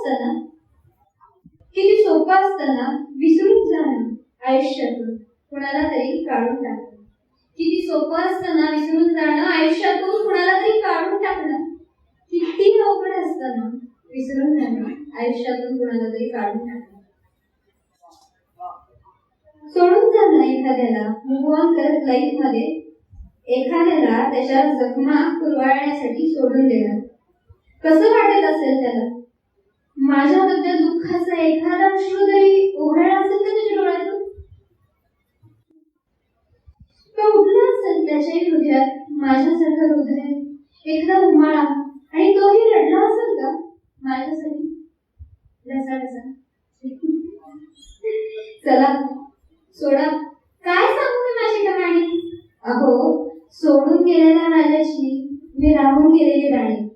असतं ना, किती सोपं असतं ना विसरून जाणं आयुष्यातून कुणाला तरी काढून टाकणं. किती सोपं असतं ना विसरून जाणं आयुष्यातून कुणाला तरी काढून टाकणं. किती अवघड असतं ना विसरून जाणं आयुष्यातून कुणाला तरी काढून टाकणं. सोडून जाणं एखाद्याला, मूव्ह ऑन करत लाईफ मध्ये एखाद्याला त्याच्या जखमा कुरवाळण्यासाठी सोडून देणं कसं वाटत असेल त्याला? माझ्याबद्दल दुःखाचा एखादा अश्रू तरी उघडला असेल का त्याच्या डोळ्यातून? तो उठला असेल त्याच्याही हृदयात माझ्यासारखं हृदय, एखादा उमाळा, आणि तोही रडला असेल का माझ्यासाठी ढसाढसा? चला सोडा, काय सांगू मी माझी कहाणी? अहो, सोडून गेलेल्या राजाची मी राहून गेलेली राणी.